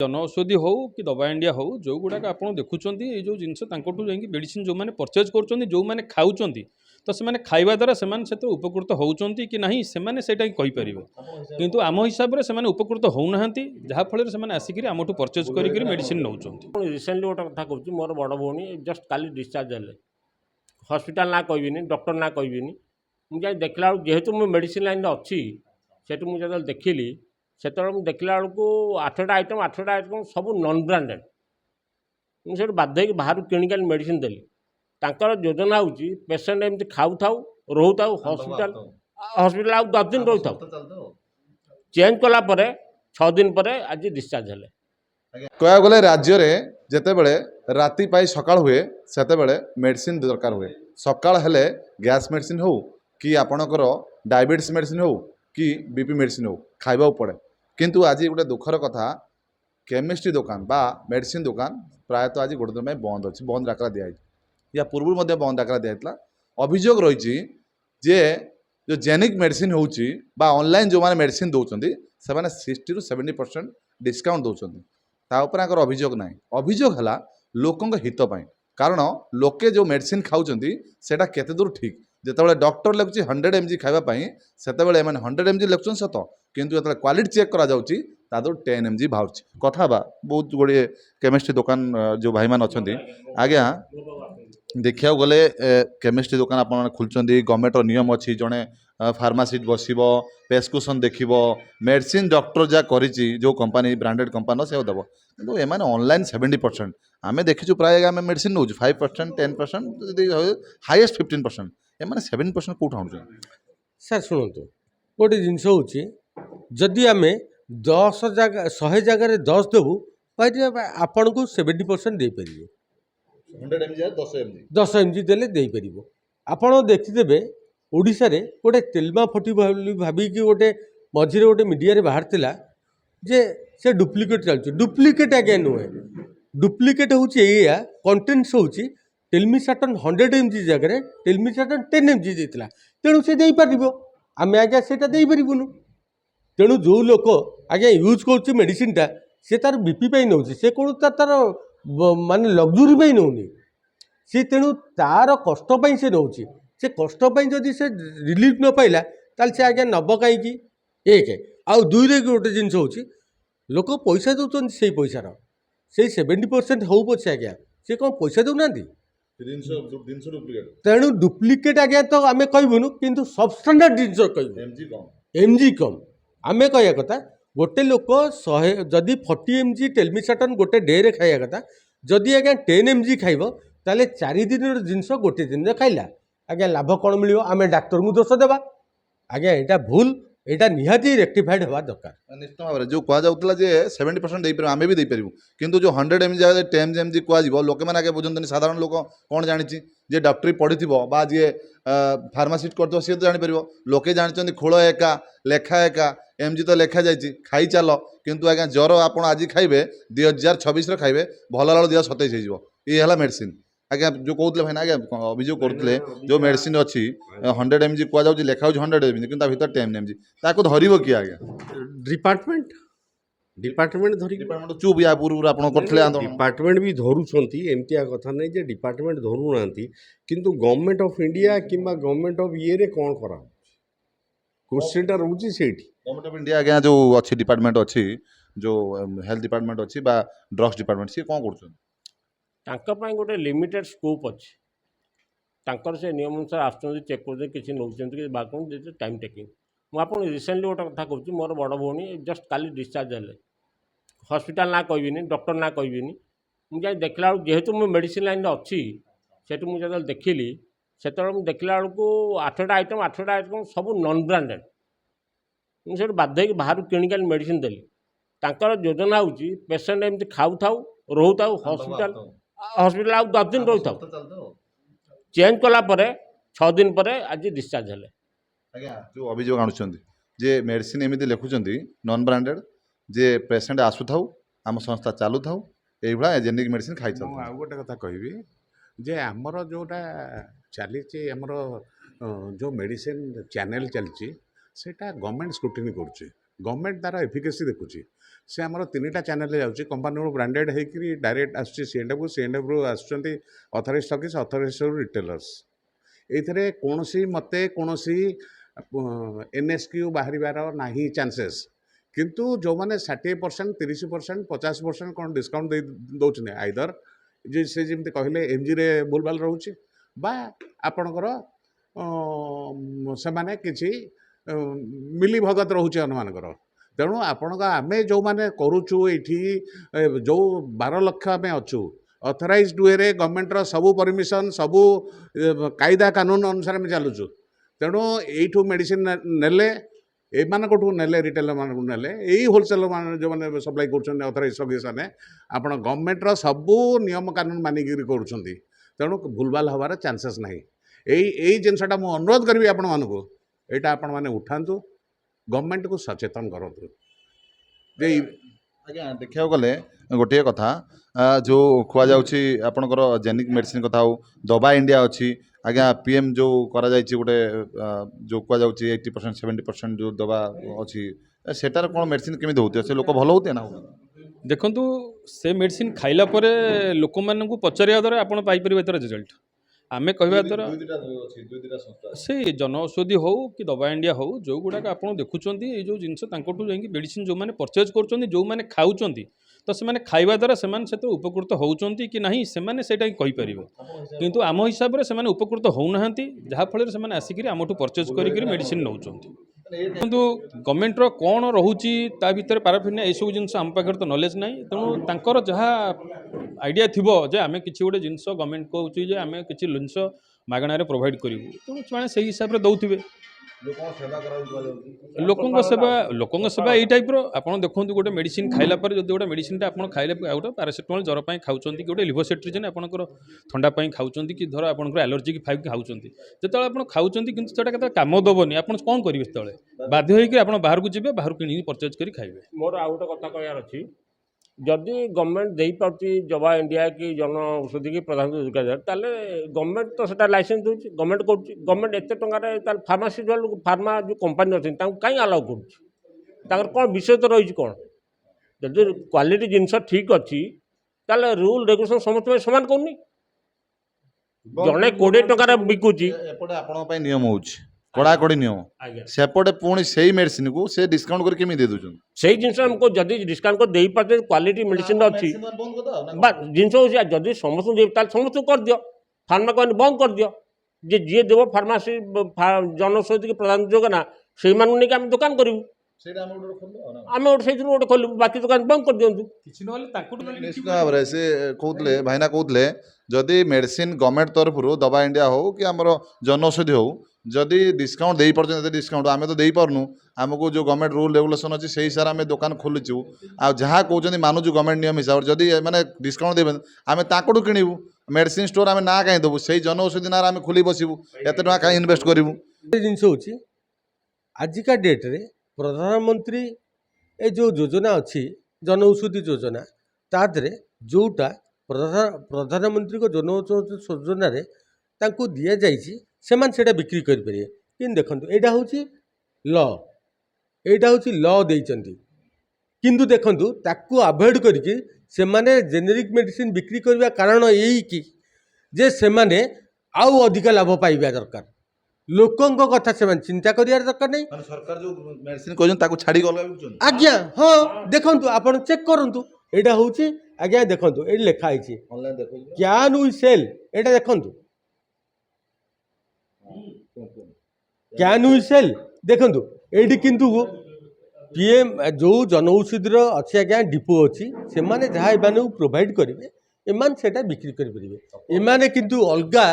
जनऔषधि हो कि दवा इंडिया हो जो गुड़ाक आप देखुं ये जो जिनस मेडिसिन जो मैंने परचेज कर जो मैंने खाऊं तो से खाଇବା द्वारा से उपकृत होती कि नहीं से कहीपर किंतु आम हिसाब से उपकृत होना जहाँफल से आसिक आमठू परचेज कर मेडिसिन नौ रिसेंटली गोटे कथा कहूँ मोर बड़ भौणी जस्ट काली डिस्चार्ज हेले हस्पिटाल ना कहबिनी डॉक्टर ना कहबिनी मुझे देखला जेहेतु मुझे मेडिसिन लाइन अच्छी से मुझे देखिली से देखला बेलू 8टा आइटम सब नॉन ब्रांडेड मुझे बाध्य बाहर किणिक मेडिसिन देली तांकर योजना होची पेसेंट एमती खाऊ थाऊ रोहू थाऊ हॉस्पिटल हॉस्पिटल आउ 10 दिन रोहू थाऊ चेंज कला परे 6 दिन पर आज डिस्चार्ज हेले कह गले राज्य में जितेबले राति पाई सकाळ हुए सेतेबले मेडिसिन दरकार हुए सकाळ हेले गैस मेडिसिन हो कि आपणकर डायबिटीज मेडिसिन हो कि बीपी मेडिसिन हो खाइबा पड़े किंतु आज गोटे दुखर कथा केमिस्ट्री दुकान बा मेडिसिन दुकान प्रायतः आज गोटे दिन बंद अच्छी बंद डाकरा दिखाई या पूर्व बंद डाकरा दिखाई अभियोग रही जे जो जेनिक मेडिसिन होची बा ऑनलाइन जो माने मेडिसिन दौरान से 60 ରୁ 70% डिस्काउंट दौरान तापर अभियोग ना अभियोग है लोकों हित कारण लोके जो मेडिसिन खाऊं सेटा केते दूर ठीक जितेबाला डॉक्टर लिखुची 100 mg खावाई से 100 mg लिखुन सत किंतु जो क्वालिटी चेक करा 10 mg बाहर कथा बहुत गुड़े केमिस्ट्री दुकान जो भाई मान अच्छा आज्ञा देखा गले केमिस्ट्री दुकान आप खोलुंट गवर्नमेंट नियम अच्छी जड़े फार्मासीट बस प्रेस्क्रिप्शन देख मेडिसिन डॉक्टर जहाँ कर जो कंपनी ब्रांडेड कंपनी से दब कि एम ऑनलाइन 70% आम देखीचु प्राय आम मेडिसिन नौ 5% 10% हाईएस्ट 15% एम 7% कौट आनु सर शुणु गोटे जिनस हूँ जदि आम 10 जगह 100 जगार 10 देवु आपन को 70% दे पारे 100 mg 10 mg देले दे पारिबो आपण देखिदेबे ओडिशा रे गोटे तेलमा फटी भाविकी गोटे मझिरे गोटे मीडिया रे बाहर थिला जे से डुप्लिकेट चलछि डुप्लिकेट आगे नुहे डुप्लिकेट होछि एया कंटेंट्स होछि टेलमिसाटन 100 mg जगह टेलमिसाटन 10 mg देथिला तेणु से दे पारिबो आमे आगे सेटा दे पारिबुनु तेणु जो लोक आगे यूज करछि मेडिसिन टा से तार बीपी पाई नउछि से कोन तार माने लग्जरी पाई नउनी से तेणु तार कष्ट पाई से नउछि से कष्ट पाई जदि से रिलीफ न पाइला ताल से आगे नब कहीं एक आउ दुई रे गोटे जिनस होछि लोक पैसा दउछन से पैसार से 70% हो पछे आज्ञा से कौन पैसा दउना तेणु डुप्लिकेट आज्ञा तो आम कहबुनु किंतु सबस्टांडर्ड जिनस कहबु एमजी कम आम कह कथा गोटे लोक 100 जदि 40 mg टेलमिसाटन गोटे डे रे खाया कथा जदि आज्ञा 10 mg खाइब ताले 4 दिन जिनस गोटे दिन खाइला आज्ञा लाभ कौन मिल आम डाक्तर को दोष देवा आज्ञा यहाँ भूल यहाँ निहाती रेक्टिफाइड हवा दरकार निश्चित भाव में जो कहला 70% दे आम भी देपर किंतु जो 100 mg 10 mg कह लोक मैंने आगे बुझे साधारण लोक कौन जानी जे डॉक्टरी पढ़ी जी फार्मासीट कर सी तो जापर लोके जानते खोल एका लेखा एका एमजी तो लेखा जाइए खाई चल किंतु आज्ञा ज्वर आप आज खाइबे 2026 खाइबे भल लाल 2027 ये है मेडिसिन आज्ञा जो कहते भाई आज्ञा अभियोग करते जो मेडिसिन अच्छी 100 mg कह लेखा 100 mg कि भर 10 mg ताको धरब किए आज्ञा डिपार्टमेंट डिपार्टमेंट धरी डिपार्टमेंट चुप या पूर्व आप करते डिपार्टमेंट भी धरुंट एमतिया कथा नहीं जे डिपार्टमेंट धरू ना किंतु गवर्नमेंट ऑफ इंडिया किंबा गवर्नमेंट ऑफ ये कौन करा क्वेश्चन रोचे से गवर्नमेंट ऑफ इंडिया आज्ञा जो अच्छी डिपार्टमेंट अच्छी जो हेल्थ डिपार्टमेंट अच्छी बा ड्रग्स डिपार्टमेंट सी कौन कर गोटे लिमिटेड स्कोप अच्छी तांकर से नियम अनुसार आसुँच चेक कर किसी नौ टाइम टेकिंग मुझे रिसेंटली गोटे कथा कहूँ मोर बड़ भौणी जस्ट काली डिस्चार्ज हेले हस्पिटाल ना कहबिनी डॉक्टर ना कहबिनी मुझे देखला जेहेतु मुझे मेडिसिन लाइन अच्छी से मुझे देखिली से देखला बेलू 8टा आइटम सब नॉन ब्रांडेड मुझे बाध्य बाहर किणिक मेडिसिन देली तांकर योजना होची पेसेंट एमती खाऊ थाऊ रोहू थाऊ हॉस्पिटल हॉस्पिटल आउ 10 दिन रोहू थाऊ चेंज कला परे 6 दिन पर आज डिस्चार्ज हेले आज्ञा जो अभियोग आणुछंती जे मेडिसिन एमती लिखुंट नॉन ब्रांडेड जे पेसेंट आसु थाऊ आम संस्था चालू थाऊ ये जेनेरिक मेडिसिन खाई चल आउ गोटे कथा कहबी जे आमर जोटा चली आमर जो मेडिसिन चैनल चलची सेटा गवर्नमेंट स्क्रूटिनी करुच्ची गवर्नमेंट तार एफिकेसी देखुची से आमर 3टा चैनल जाऊँगी कंपानी ब्रांडेड होकर डायरेक्ट आसूँ सीएनडब्ल्यू आसुँच अथराइज स्टॉकिस्ट अथराइज रिटेलर्स ये कौन मते कौन एनएसक्यू बाहर ना चांसेस किंतु जो मैंने 60% 30% 50% कौन डिस्काउंट दौरान आइदर जे से जमी कहले एमजी रे भूलभाल रोचे बा आपणकर से माने किसी मिली भगत रोचे अनुमानकर तेणु आपण आम जो मैंने करुचु ये जो 12 लक्ष आम अच्छु अथराइज वे गवर्नमेंटर सबू परमिशन सबू कायदा कानून अनुसार आम चलुचु तेणु यू मेडिसिन नेले एमानकठू नेले रिटेलर मानक नेले यही होलसेलर मान जो मैंने सप्लाई कर अथराइज सर्विस मैंने आप गवर्नमेंटर सबू नियम कानून मानिक कर तेणु भूलभाल हबार चांसेस ना यही जिनसा मुझे अनुरोध करी आपण मानक यहाँ आपण मैंने उठातु गवर्नमेंट को सचेतन करूँ आज्ञा देखा गले गोटे कथा जो खुआযাଉଛି आपणकर जेनिक मेडिसिन कथा हो दबा इंडिया अच्छी आज्ञा पीएम जो करा जायछि गोटे जो खुआযাଉଛି 80% 70% जो दबा अच्छी सेटार कौन मेडिसिन केमी होती से लोक भल होते ना देखंतु से मेडिसिन खाइला परे लोक माननकु पचारिया द्वारा आपण पाई परिबे तर रिजल्ट आमे कहबा द्वारा से जन औषधि हो कि दबा इंडिया हो जो गुड़ाक आप देखुं ये जो जिनस मेडिसिन जो मैंने परचेज कर जो मैंने खाऊं तो से खाइबा द्वारा से उपकृत होती कि नहीं से कहीपर किंतु आम हिसाब से उपकृत होना जहाँफल से आसिक आमठू परचेज कर मेडिसिन नौ किंतु गवर्नमेंटर कौन रोचे ता भितर पाराफिनिया ये सब जिनस आम पाखे तो नॉलेज ना तेणु तांकर जहाँ आइडिया थिबो जे आमे किछि गोटे जिनस गवर्नमेंट कहूँ जे आमे किछि जिनस मागणार प्रोवाइड करूँ तेणु से से हिसाब से दौथे लोकों सेवा यही टाइप आपड़ देखो गोटे मेडिसिन खाइला पर जो गोटे मेडिसिन आप खाइले गोटे पैरासिटामोल ज्वर पर खाऊँ कि गोटे लिभोसेट्रिजिन आपंकर ठंडा खाऊँ कि धर आपंकर एलर्जी की फाइव खाऊँ जो आप खाऊँ कि से कम दबनी आप कौन करेंगे से बाध्य होकर बाहर को जी बाहर कि परचेज कर खाइबे मोर आउ गोटे कथा कहयार अच्छी जदि गवर्नमेंट दे पार्टी जबा इंडिया की जन औषधि की प्रधानमंत्री जोगाई ताले गवर्नमेंट तो सेटा लाइसेंस दूसरी गवर्नमेंट गवर्नमेंट एत टकर फार्मासी फार्मा जो कंपानी अच्छी कहीं अलाउ कर कौन विषय तो रही कौन जदि क्वालिटी जिनस ठीक अच्छी ताले रूल रेगुलेशन समस्त सामान करनी जड़े 20 टकर बिकुची एपटे आपण नियम होउछि कड़ाकड़ी नियम सेपटे पुणी से मेडिसिन को से डिस्काउंट करके दे दूँ से जिन हमको जदि डिस्काउंट को दे पारे क्वालिटी मेडिसिन अच्छी जिन जदि समस्त समस्त कर दियो फार्मा कंपनी बंद कर दियो जे जी देव फार्मासी जनौषधि की प्रधान योजना से नहीं आम दुकान करूँ आम गोटे खोलू बाकी दुकान बंद कर दिंतु निश्चित भाव में से कहते भाईना कहते जदि मेडिसिन गवर्नमेंट तरफ दबा इंडिया हो कि आमर जनौषधि हो जदि डिस्काउंट दे पार्टी डिस्काउंट आम तो दे पार्नु आमको जो गवर्नमेंट रूल रेगुलेशन अच्छी से हिसाब से आम दुकान खोलुचु आ जहाँ कहते मानुचु गवर्नमेंट नियम हिसाब से जदि मैंने डिस्काउंट देवे आम ताकू किणु मेडिसिन स्टोर आम ना कहीं देवु से जनौषधि ना आम खोली बसबू एत कहीं इनवेस्ट करूँ जिनस हूँ आजिका डेट्रे प्रधानमंत्री ए जो योजना अच्छी जन औषधि योजना तादे जोटा प्रधानमंत्री को जन औषधि योजना तांको दिया जाइए से बिक्री करेंगे कि देखो यहाँ हूँ ल यहाँ हूँ ल देती किंतु देखु ताकू अवॉइड करके से जेनेरिक मेडिसिन बिक्री करने कारण यही कि जे से आउ अधिक लाभ पाइबा दरकार लोकों कथा से चिंता करियार दरकार नहीं सरकार जो मेडिसिन कहछन छाड़ी आज्ञा हाँ देखु आप चेक करूँ यहाँ हूँ आज्ञा देखो ये लिखाई कैन वी सेल यहाँ देखु कैन वी सेल देखु ये किंतु पीएम जो जनऔषधि अच्छी आज्ञा डिपो अच्छी से माने जहाँ एमानू प्रोवाइड करेंगे एमान सेटा बिक्री करेंगे एमाने किंतु अलगा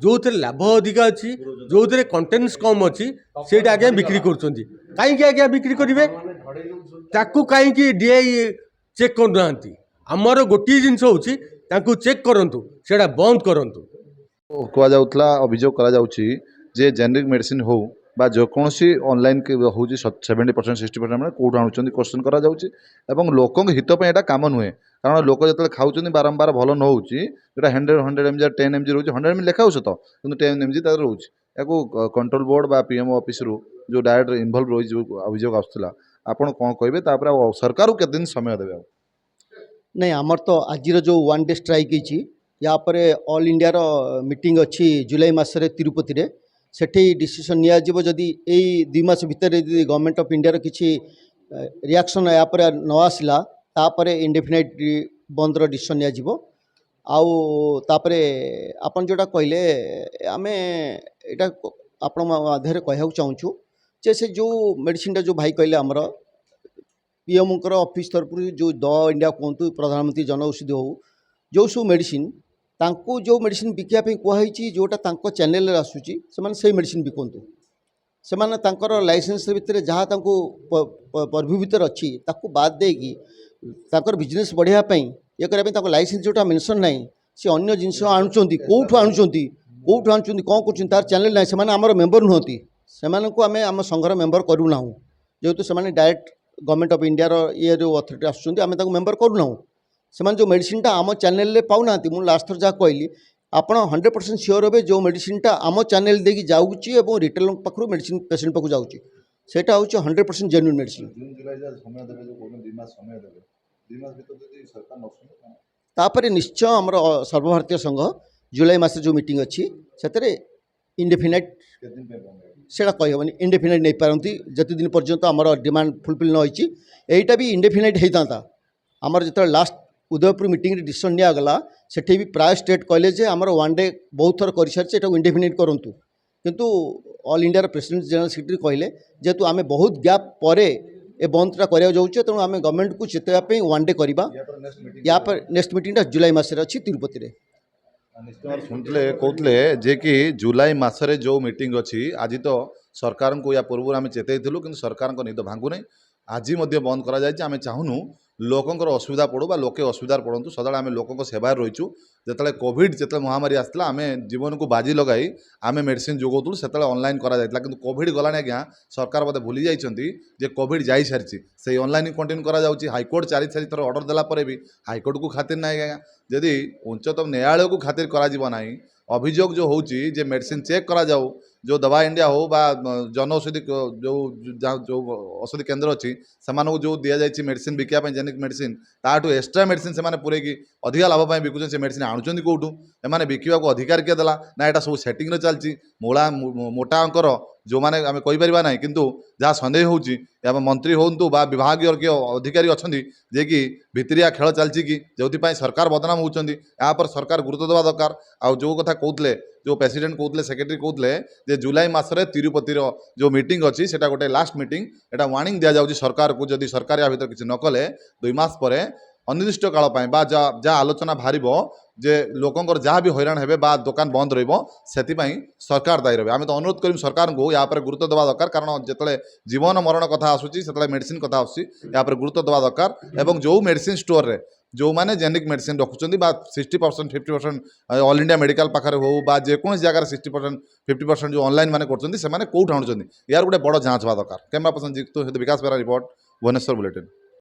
जो थे लाभ अधिक अच्छी जो थे कंटेन्स कम अच्छी से आज्ञा बिक्री करें आज्ञा बिक्री करेंगे ताकू कहीं डीआई चेक करना आमर गोटे जिनस हूँ चेक करूँ से बंद करूँ कहला अभियोग करा जेनेरिक मेडिसिन हो बा जेकोसी ऑनलाइन हूँ 70% 60% मैंने कौट आणुच्च क्वेश्चन करा लोकों हितप यहाँ कम नुहे कारण लोक जो खाऊँ बारंबार भल न हो 100 mg 10 mg रोचे 100 mg लिखा हो तो 10 mg रोचे या कंट्रोल बोर्ड बा पीएमओ ऑफिस जो डायरेक्ट इनवल्व रही जो अभियोग आसूला ଆପଣ କ'ଣ କହିବେ ତାପରେ ଆଉ ସରକାରକୁ କେତେ ଦିନ ସମୟ ଦେବେ ଆଉ ନାଇଁ ଆମର ତ ଆଜିର ଯେଉଁ ୱାନ୍ ଡେ ଷ୍ଟ୍ରାଇକ୍ ହେଇଛି ୟା ପରେ ଅଲ୍ ଇଣ୍ଡିଆର ମିଟିଂ ଅଛି ଜୁଲାଇ ମାସରେ ତିରୁପତିରେ ସେଠି ଡିସିସନ୍ ନିଆଯିବ ଯଦି ଏଇ 2 ମାସ ଭିତରେ ଯଦି ଗଭର୍ଣ୍ଣମେଣ୍ଟ ଅଫ୍ ଇଣ୍ଡିଆର କିଛି ରିଆକ୍ସନ୍ ୟା ପରେ ନ ଆସିଲା ତାପରେ ଇଣ୍ଡେଫିନାଇଟ୍ ବନ୍ଦର ଡିସିସନ୍ ନିଆଯିବ ଆଉ ତାପରେ ଆପଣ ଯେଉଁଟା କହିଲେ ଆମେ ଏଇଟା ଆପଣ ମାଧ୍ୟମରେ କହିବାକୁ ଚାହୁଁଛୁ ଯେ ସେ ଯେଉଁ ମେଡ଼ିସିନଟା ଯେଉଁ ଭାଇ କହିଲେ ଆମର ପିଏମ୍ଙ୍କର ଅଫିସ୍ ତରଫରୁ ଯେଉଁ ଦ ଇଣ୍ଡିଆ କୁହନ୍ତୁ ପ୍ରଧାନମନ୍ତ୍ରୀ ଜନ ଔଷଧି ହେଉ ଯେଉଁ ସବୁ ମେଡ଼ିସିନ ତାଙ୍କୁ ଯେଉଁ ମେଡ଼ିସିନ ବିକିବା ପାଇଁ କୁହାହେଇଛି ଯେଉଁଟା ତାଙ୍କ ଚ୍ୟାନେଲରେ ଆସୁଛି ସେମାନେ ସେଇ ମେଡ଼ିସିନ ବିକନ୍ତୁ ସେମାନେ ତାଙ୍କର ଲାଇସେନ୍ସ ଭିତରେ ଯାହା ତାଙ୍କୁ ପର୍ଭ୍ୟୁ ଭିତରେ ଅଛି ତାକୁ ବାଦ୍ ଦେଇକି ତାଙ୍କର ବିଜନେସ୍ ବଢ଼ାଇବା ପାଇଁ ଇଏ କରିବା ପାଇଁ ତାଙ୍କ ଲାଇସେନ୍ସ ଯେଉଁଟା ମେନସନ୍ ନାହିଁ ସେ ଅନ୍ୟ ଜିନିଷ ଆଣୁଛନ୍ତି କେଉଁଠୁ ଆଣୁଛନ୍ତି କ'ଣ କରୁଛନ୍ତି ତାର ଚ୍ୟାନେଲ ନାହିଁ ସେମାନେ ଆମର ମେମ୍ବର ନୁହନ୍ତି ସେମାନଙ୍କୁ ଆମେ ଆମ ସଂଘର ମେମ୍ବର କରୁନାହୁଁ ଯେହେତୁ ସେମାନେ ଡାଇରେକ୍ଟ ଗଭର୍ଣ୍ଣମେଣ୍ଟ ଅଫ୍ ଇଣ୍ଡିଆର ଇଏ ଯେଉଁ ଅଥରିଟି ଆସୁଛନ୍ତି ଆମେ ତାଙ୍କୁ ମେମ୍ବର କରୁନାହୁଁ ସେମାନେ ଯେଉଁ ମେଡ଼ିସିନଟା ଆମ ଚ୍ୟାନେଲରେ ପାଉନାହାନ୍ତି ମୁଁ ଲାଷ୍ଟ ଥର ଯାହା କହିଲି ଆପଣ 100% ସିଓର ହେବେ ଯେଉଁ ମେଡ଼ିସିନଟା ଆମ ଚ୍ୟାନେଲ ଦେଇକି ଯାଉଛି ଏବଂ ରିଟେଲଙ୍କ ପାଖରୁ ମେଡ଼ିସିନ ପେସେଣ୍ଟ ପାଖକୁ ଯାଉଛି ସେଇଟା ହେଉଛି 100% ଜେନ୍ୟୁନ୍ ମେଡ଼ିସିନ ଜୁନ୍ ଜୁଲାଇ ସମୟ ଦେବେ ଯେଉଁ କହୁଛନ୍ତି 2 ମାସ ସମୟ ଦେବେ 2 ମାସ ଭିତରେ ଯଦି ସରକାର ନ ଶୁଣେ ତାପରେ ନିଶ୍ଚୟ ଆମର ସର୍ବଭାରତୀୟ ସଂଘ ଜୁଲାଇ ମାସରେ ଯେଉଁ ମିଟିଂ ଅଛି ସେଥିରେ ଇଣ୍ଡେଫିନାଇଟ୍ କେତେ ଦିନ ପାଇଁ ବନ୍ଦ ହେବ ସେଇଟା କହିହେବନି ଇଣ୍ଡେଫିନାଇଟ୍ ନେଇପାରନ୍ତି ଯେତେ ଦିନ ପର୍ଯ୍ୟନ୍ତ ଆମର ଡିମାଣ୍ଡ ଫୁଲଫିଲ୍ ନ ହେଇଛି ଏଇଟା ବି ଇଣ୍ଡେଫିନାଇଟ୍ ହେଇଥାନ୍ତା ଆମର ଯେତେବେଳେ ଲାଷ୍ଟ ଉଦୟପୁର ମିଟିଂରେ ଡିସିସନ୍ ନିଆଗଲା ସେଠି ବି ପ୍ରାୟ ଷ୍ଟେଟ୍ କହିଲେ ଯେ ଆମର ୱାନ୍ ଡେ ବହୁତ ଥର କରିସାରିছে ଏଟାକୁ ଇଣ୍ଡେଫିନାଇଟ୍ କରନ୍ତୁ କିନ୍ତୁ ଅଲ୍ ଇଣ୍ଡିଆର ପ୍ରେସିଡେଣ୍ଟ ଜେନେରାଲ ସେକ୍ରେଟାରୀ କହିଲେ ଯେହେତୁ ଆମେ ବହୁତ ଗ୍ୟାପ୍ ପରେ ଏ ବନ୍ଦଟା କରିବାକୁ ଯାଉଛେ ତେଣୁ ଆମେ ଗଭର୍ଣ୍ଣମେଣ୍ଟକୁ ଚେତାଇବା ପାଇଁ ୱାନ୍ ଡେ କରିବା ୟା ପରେ ନେକ୍ସଟ ମିଟିଂଟା ଜୁଲାଇ ମାସରେ ଅଛି ତିରୁପତିରେ ନିଶ୍ଚୟ ଭାବରେ ଶୁଣିଥିଲେ କହୁଥିଲେ ଯେ କି ଜୁଲାଇ ମାସରେ ଯେଉଁ ମିଟିଂ ଅଛି ଆଜି ତ ସରକାରଙ୍କୁ ୟା ପୂର୍ବରୁ ଆମେ ଚେତାଇଥିଲୁ କିନ୍ତୁ ସରକାରଙ୍କ ନିଦ ଭାଙ୍ଗୁନାହିଁ ଆଜି ମଧ୍ୟ ବନ୍ଦ କରାଯାଇଛି ଆମେ ଚାହୁଁନୁ ଲୋକଙ୍କର ଅସୁବିଧା ପଡ଼ୁ ବା ଲୋକେ ଅସୁବିଧାରେ ପଡ଼ନ୍ତୁ ସଦାବେଳେ ଆମେ ଲୋକଙ୍କ ସେବାରେ ରହିଛୁ ଯେତେବେଳେ କୋଭିଡ଼ ଯେତେବେଳେ ମହାମାରୀ ଆସିଥିଲା ଆମେ ଜୀବନକୁ ବାଜି ଲଗାଇ ଆମେ ମେଡ଼ିସିନ ଯୋଗାଉଥିଲୁ ସେତେବେଳେ ଅନଲାଇନ୍ କରାଯାଇଥିଲା କିନ୍ତୁ କୋଭିଡ଼ ଗଲାଣି ଆଜ୍ଞା ସରକାର ବୋଧେ ଭୁଲି ଯାଇଛନ୍ତି ଯେ କୋଭିଡ଼ ଯାଇସାରିଛି ସେଇ ଅନଲାଇନ୍ କଣ୍ଟିନ୍ୟୁ କରାଯାଉଛି ହାଇକୋର୍ଟ 4 ଥର ଅର୍ଡ଼ର ଦେଲା ପରେ ବି ହାଇକୋର୍ଟକୁ ଖାତିର ନାହିଁ ଆଜ୍ଞା ଯଦି ଉଚ୍ଚତମ ନ୍ୟାୟାଳୟକୁ ଖାତିର କରାଯିବ ନାହିଁ ଅଭିଯୋଗ ଯେଉଁ ହେଉଛି ଯେ ମେଡ଼ିସିନ ଚେକ୍ କରାଯାଉ ଯେଉଁ ଦବା ଇଣ୍ଡିଆ ହେଉ ବା ଜନଔଷଧି ଯେଉଁ ଔଷଧି କେନ୍ଦ୍ର ଅଛି ସେମାନଙ୍କୁ ଯେଉଁ ଦିଆଯାଇଛି ମେଡ଼ିସିନ ବିକିବା ପାଇଁ ଜେନିକ୍ ମେଡ଼ିସିନ ତାଠୁ ଏକ୍ସଟ୍ରା ମେଡ଼ିସିନ ସେମାନେ ପୁରେଇକି ଅଧିକା ଲାଭ ପାଇଁ ବିକୁଛନ୍ତି ସେ ମେଡ଼ିସିନ ଆଣୁଛନ୍ତି କେଉଁଠୁ ଏମାନେ ବିକିବାକୁ ଅଧିକାର କିଏ ଦେଲା ନା ଏଇଟା ସବୁ ସେଟିଂରେ ଚାଲିଛି ମୋଟା ଅଙ୍କର ଯେଉଁମାନେ ଆମେ କହିପାରିବା ନାହିଁ କିନ୍ତୁ ଯାହା ସନ୍ଦେହ ହେଉଛି ଆମ ମନ୍ତ୍ରୀ ହୁଅନ୍ତୁ ବା ବିଭାଗୀୟ କିଏ ଅଧିକାରୀ ଅଛନ୍ତି ଯିଏକି ଭିତରିଆ ଖେଳ ଚାଲିଛି କି ଯେଉଁଥିପାଇଁ ସରକାର ବଦନାମ ହେଉଛନ୍ତି ଏହା ଉପରେ ସରକାର ଗୁରୁତ୍ୱ ଦେବା ଦରକାର ଆଉ ଯେଉଁ କଥା କହୁଥିଲେ ଯେଉଁ ପ୍ରେସିଡେଣ୍ଟ କହୁଥିଲେ ସେକ୍ରେଟାରୀ କହୁଥିଲେ ଯେ ଜୁଲାଇ ମାସରେ ତିରୁପତିର ଯେଉଁ ମିଟିଂ ଅଛି ସେଇଟା ଗୋଟେ ଲାଷ୍ଟ ମିଟିଂ ଏଇଟା ୱାର୍ଣ୍ଣିଂ ଦିଆଯାଉଛି ସରକାରକୁ ଯଦି ସରକାର ୟା ଭିତରେ କିଛି ନ କଲେ 2 ମାସ ପରେ ଅନିର୍ଦ୍ଦିଷ୍ଟ କାଳ ପାଇଁ ବା ଯାହା ଆଲୋଚନା ବାହାରିବ ଯେ ଲୋକଙ୍କର ଯାହା ବି ହଇରାଣ ହେବେ ବା ଦୋକାନ ବନ୍ଦ ରହିବ ସେଥିପାଇଁ ସରକାର ଦାୟୀ ରହିବେ ଆମେ ତ ଅନୁରୋଧ କରିବୁ ସରକାରଙ୍କୁ ୟା ଉପରେ ଗୁରୁତ୍ୱ ଦେବା ଦରକାର କାରଣ ଯେତେବେଳେ ଜୀବନ ମରଣ କଥା ଆସୁଛି ସେତେବେଳେ ମେଡ଼ିସିନ କଥା ଆସୁଛି ୟା ଉପରେ ଗୁରୁତ୍ୱ ଦେବା ଦରକାର ଏବଂ ଯେଉଁ ମେଡ଼ିସିନ ଷ୍ଟୋରରେ ଯେଉଁମାନେ ଜେନିକ୍ ମେଡ଼ିସିନ ରଖୁଛନ୍ତି ବା 60% 50% ଅଲ୍ ଇଣ୍ଡିଆ ମେଡ଼ିକାଲ ପାଖରେ ହେଉ ବା ଯେକୌଣସି ଜାଗାରେ 60% 50% ଯେଉଁ ଅନଲାଇନ୍ ମାନେ କରୁଛନ୍ତି ସେମାନେ କେଉଁଠୁ ଆଣୁଛନ୍ତି ୟାର ଗୋଟେ ବଡ଼ ଯାଞ୍ଚ ହେବା ଦରକାର କ୍ୟାମେରା ପର୍ସନ ଜିତୁ ବିକାଶ ବେରା ରିପୋର୍ଟ ଭୁବନେଶ୍ୱର ବୁଲେଟିନ୍।